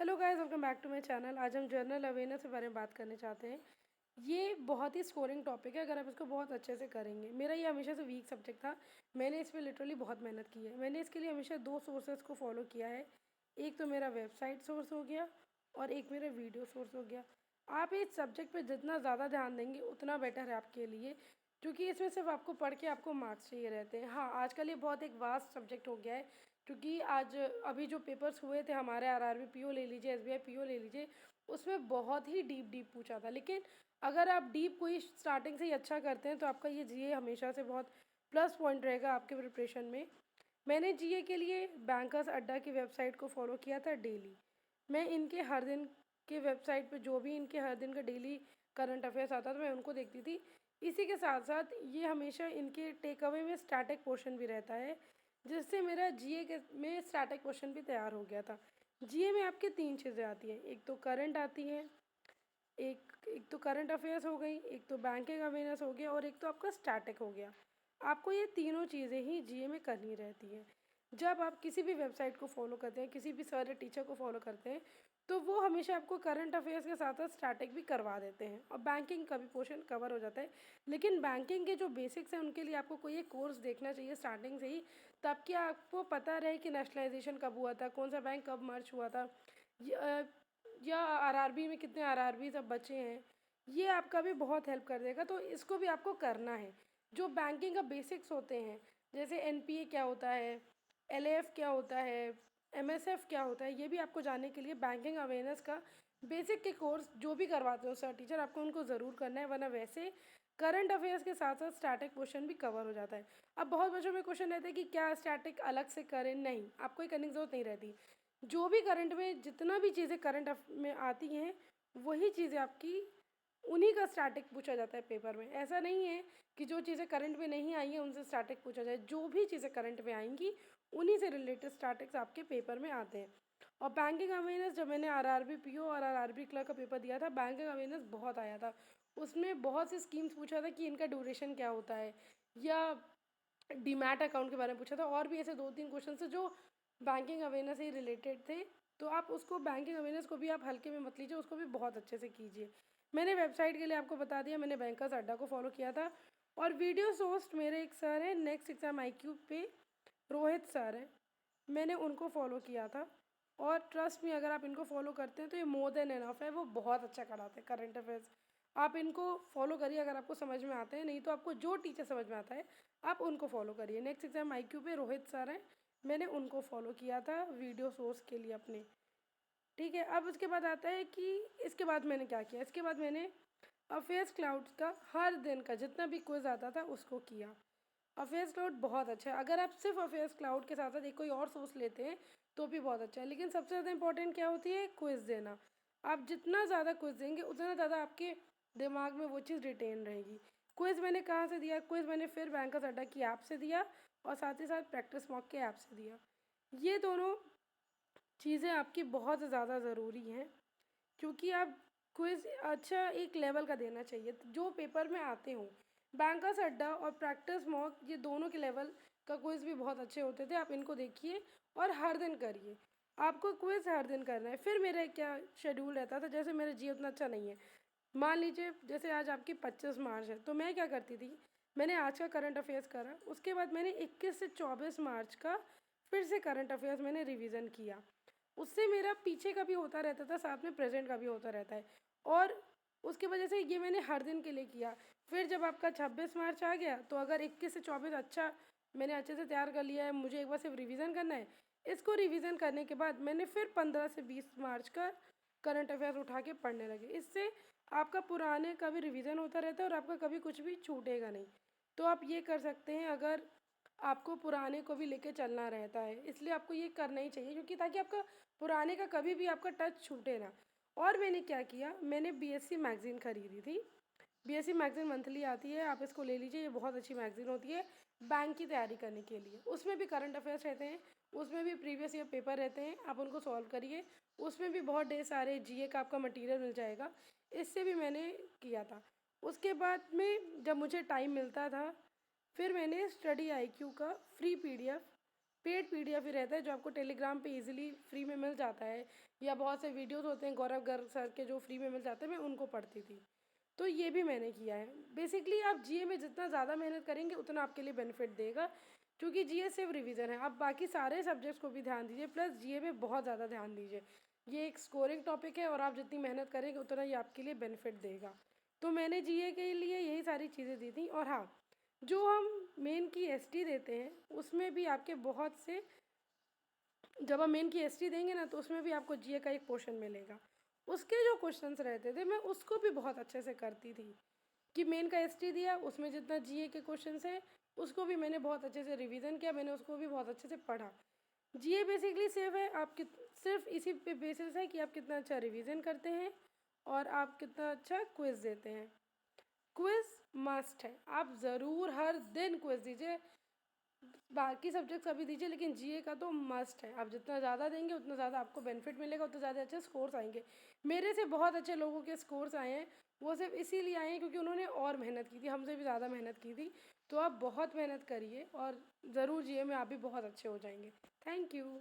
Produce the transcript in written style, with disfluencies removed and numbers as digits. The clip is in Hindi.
Hello guys, welcome back to my channel. आज हम जर्नल अवेयरनेस के बारे में बात करने चाहते हैं। ये बहुत ही स्कोरिंग टॉपिक है अगर आप इसको बहुत अच्छे से करेंगे। मेरा ये हमेशा से वीक सब्जेक्ट था। मैंने इस पे लिटरली बहुत मेहनत की है। मैंने इसके लिए हमेशा दो सोर्सेज को फॉलो किया है। एक तो मेरा वेबसाइट सोर्स हो गया और एक मेरा वीडियो सोर्स हो गया। आप इस सब्जेक्ट पे जितना ज़्यादा ध्यान देंगे उतना बेटर है आपके लिए, क्योंकि इसमें सिर्फ आपको पढ़ के आपको मार्क्स चाहिए रहते हैं। हाँ, आजकल ये बहुत एक वास्ट सब्जेक्ट हो गया है, क्योंकि आज अभी जो पेपर्स हुए थे हमारे आरआरबी पीओ ले लीजिए, एसबीआई पीओ ले लीजिए, उसमें बहुत ही डीप डीप पूछा था। लेकिन अगर आप डीप कोई स्टार्टिंग से ही अच्छा करते हैं तो आपका ये जीए हमेशा से बहुत प्लस पॉइंट रहेगा आपके प्रिपरेशन में। मैंने जीए के लिए बैंकर्स अड्डा की वेबसाइट को फॉलो किया था डेली। मैं इनके हर दिन के वेबसाइट पे जो भी इनके हर दिन का डेली करंट अफेयर्स आता था मैं उनको देखती थी। इसी के साथ साथ ये हमेशा इनके टेक अवे में स्टैटिक पोर्शन भी रहता है, जिससे मेरा जीए के में स्टैटिक क्वेश्चन भी तैयार हो गया था। जीए में आपके तीन चीज़ें आती हैं, एक तो करंट आती है, एक एक तो करंट अफेयर्स हो गई, एक तो बैंकिंग अवेयरनेस हो गया और एक तो आपका स्टैटिक हो गया। आपको ये तीनों चीज़ें ही जीए में करनी रहती हैं। जब आप किसी भी वेबसाइट को फॉलो करते हैं, किसी भी सर या टीचर को फॉलो करते हैं, तो वो हमेशा आपको करंट अफेयर्स के साथ साथ स्टैटिक भी करवा देते हैं और बैंकिंग का भी पोर्शन कवर हो जाता है। लेकिन बैंकिंग के जो बेसिक्स हैं उनके लिए आपको कोई एक कोर्स देखना चाहिए स्टार्टिंग से ही, ताकि आपको पता रहे कि नेशनलाइजेशन कब हुआ था, कौन सा बैंक कब मर्ज हुआ था, या आरआरबी में कितने आरआरबी अब बचे हैं। ये आपका भी बहुत हेल्प कर देगा, तो इसको भी आपको करना है। जो बैंकिंग का बेसिक्स होते हैं, जैसे एनपीए क्या होता है, एलएएफ क्या होता है, एमएसएफ क्या होता है, ये भी आपको जानने के लिए बैंकिंग अवेयरनेस का बेसिक के कोर्स जो भी करवाते हो सर टीचर, आपको उनको ज़रूर करना है, वरना वैसे करंट अफेयर्स के साथ साथ स्टैटिक क्वेश्चन भी कवर हो जाता है। अब बहुत बच्चों में क्वेश्चन रहता है कि क्या स्टैटिक अलग से करें। नहीं, आपको ये करने की ज़रूरत नहीं रहती। जो भी करंट में जितना भी चीज़ें करंट में आती हैं वही चीज़ें आपकी उन्हीं का स्टैटिक पूछा जाता है पेपर में। ऐसा नहीं है कि जो चीज़ें करंट में नहीं आई हैं उनसे स्टैटिक पूछा जाए। जो भी चीज़ें करंट में आएंगी उन्हीं से रिलेटेड स्टैटिक्स आपके पेपर में आते हैं। और बैंकिंग अवेयरनेस, जब मैंने आरआरबी पीओ और आरआरबी क्लर्क का पेपर दिया था, बैंकिंग अवेयरनेस बहुत आया था। उसमें बहुत सी स्कीम्स पूछा था कि इनका ड्यूरेशन क्या होता है, या डीमैट अकाउंट के बारे में पूछा था, और भी ऐसे दो तीन क्वेश्चन थे जो बैंकिंग अवेयरनेस से ही रिलेटेड थे। तो आप उसको बैंकिंग अवेयरनेस को भी आप हल्के में मत लीजिए, उसको भी बहुत अच्छे से कीजिए। मैंने वेबसाइट के लिए आपको बता दिया, मैंने बैंकर्स अड्डा को फॉलो किया था। और वीडियो सोर्स मेरे एक सर हैं नेक्स्ट एग्जाम आईक्यू पे, रोहित सर हैं, मैंने उनको फॉलो किया था। और ट्रस्ट में, अगर आप इनको फॉलो करते हैं तो ये मोर देन एनफ है। वो बहुत अच्छा कराते हैं करंट अफेयर्स। आप इनको फॉलो करिए अगर आपको समझ में आता है, नहीं तो आपको जो टीचर समझ में आता है आप उनको फॉलो करिए। नेक्स्ट एग्जाम आईक्यू पे रोहित सर हैं, मैंने उनको फॉलो किया था वीडियो सोर्स के लिए अपने। ठीक है, अब उसके बाद आता है कि इसके बाद मैंने क्या किया। इसके बाद मैंने अफेयर्स क्लाउड्स का हर दिन का जितना भी क्विज आता था उसको किया। अफेयर्स क्लाउड बहुत अच्छा है। अगर आप सिर्फ अफेयर्स क्लाउड के साथ साथ एक कोई और सोर्स लेते हैं तो भी बहुत अच्छा है, लेकिन सबसे ज़्यादा इंपॉर्टेंट क्या होती है, क्विज देना। आप जितना ज़्यादा क्विज देंगे उतना ज़्यादा आपके दिमाग में वो चीज़ रिटेन रहेगी। क्विज मैंने कहाँ से दिया, क्विज मैंने फिर बैंकर्स अड्डा की ऐप से दिया और साथ ही साथ प्रैक्टिस मॉक के ऐप से दिया। ये दोनों चीज़ें आपकी बहुत ज़्यादा ज़रूरी हैं, क्योंकि आप क्विज़ अच्छा एक लेवल का देना चाहिए जो पेपर में आते हों। बैंकर्स अड्डा और प्रैक्टिस मॉक, ये दोनों के लेवल का क्विज़ भी बहुत अच्छे होते थे। आप इनको देखिए और हर दिन करिए। आपको क्विज़ हर दिन करना है। फिर मेरा क्या शेड्यूल रहता था, जैसे मेरा जी उतना अच्छा नहीं है, मान लीजिए जैसे आज आपकी 25 मार्च है, तो मैं क्या करती थी, मैंने आज का करंट अफेयर्स करा, उसके बाद मैंने 21 से 24 मार्च का फिर से करंट अफेयर्स मैंने रिवीजन किया। उससे मेरा पीछे का भी होता रहता था, साथ में प्रेजेंट का भी होता रहता है। और उसकी वजह से ये मैंने हर दिन के लिए किया। फिर जब आपका 26 मार्च आ गया तो अगर 21 से 24 अच्छा मैंने अच्छे से तैयार कर लिया है, मुझे एक बार सिर्फ रिवीजन करना है। इसको रिवीजन करने के बाद मैंने फिर 15 से 20 मार्च का करंट अफेयर्स उठा के पढ़ने लगे। इससे आपका पुराने का भी रिवीजन होता रहता है और आपका कभी कुछ भी छूटेगा नहीं। तो आप ये कर सकते हैं, अगर आपको पुराने को भी लेके चलना रहता है, इसलिए आपको ये करना ही चाहिए, क्योंकि ताकि आपका पुराने का कभी भी आपका टच छूटे ना। और मैंने क्या किया, मैंने बीएससी मैगज़ीन खरीदी थी। बीएससी मैगज़ीन मंथली आती है, आप इसको ले लीजिए, ये बहुत अच्छी मैगज़ीन होती है बैंक की तैयारी करने के लिए। उसमें भी करंट अफेयर्स रहते हैं, उसमें भी प्रीवियस ईयर पेपर रहते हैं, आप उनको सॉल्व करिए। उसमें भी बहुत ढेर सारे जीए का आपका मटेरियल मिल जाएगा। इससे भी मैंने किया था। उसके बाद में जब मुझे टाइम मिलता था, फिर मैंने स्टडी आईक्यू का फ्री पीडीएफ पेड पीडीएफ ही रहता है जो आपको टेलीग्राम पे इजीली फ्री में मिल जाता है, या बहुत से वीडियोस होते हैं गौरव गर्ग सर के जो फ्री में मिल जाते हैं, मैं उनको पढ़ती थी। तो ये भी मैंने किया है। बेसिकली आप जीए में जितना ज़्यादा मेहनत करेंगे उतना आपके लिए बेनिफिट देगा, क्योंकि जीए सिर्फ रिवीजन है। आप बाकी सारे सब्जेक्ट्स को भी ध्यान दीजिए, प्लस जीए में बहुत ज़्यादा ध्यान दीजिए। ये एक स्कोरिंग टॉपिक है और आप जितनी मेहनत करेंगे उतना ही आपके लिए बेनिफिट देगा। तो मैंने जीए के लिए यही सारी चीज़ें दी थी। और हाँ, जो हम मेन की एसटी देते हैं उसमें भी आपके बहुत से, जब हम मेन की एसटी देंगे ना तो उसमें भी आपको जीए का एक पोर्शन मिलेगा। उसके जो क्वेश्चंस रहते थे मैं उसको भी बहुत अच्छे से करती थी, कि मेन का एसटी दिया उसमें जितना जीए के क्वेश्चंस है उसको भी मैंने बहुत अच्छे से रिवीजन किया, मैंने उसको भी बहुत अच्छे से पढ़ा। जीए बेसिकली सिर्फ है आप सिर्फ इसी पे बेसिस है कि आप कितना अच्छा रिवीजन करते हैं और आप कितना अच्छा क्विज देते हैं। क्विज मस्ट है, आप ज़रूर हर दिन क्विज दीजिए। बाकी सब्जेक्ट्स अभी दीजिए लेकिन जीए का तो मस्ट है। आप जितना ज़्यादा देंगे उतना ज़्यादा आपको बेनिफिट मिलेगा, उतने ज़्यादा अच्छे स्कोर्स आएंगे। मेरे से बहुत अच्छे लोगों के स्कोर्स आए हैं, वो सिर्फ इसीलिए आए हैं क्योंकि उन्होंने और मेहनत की थी, हमसे भी ज़्यादा मेहनत की थी। तो आप बहुत मेहनत करिए और ज़रूर जीए में आप भी बहुत अच्छे हो जाएंगे। Thank you.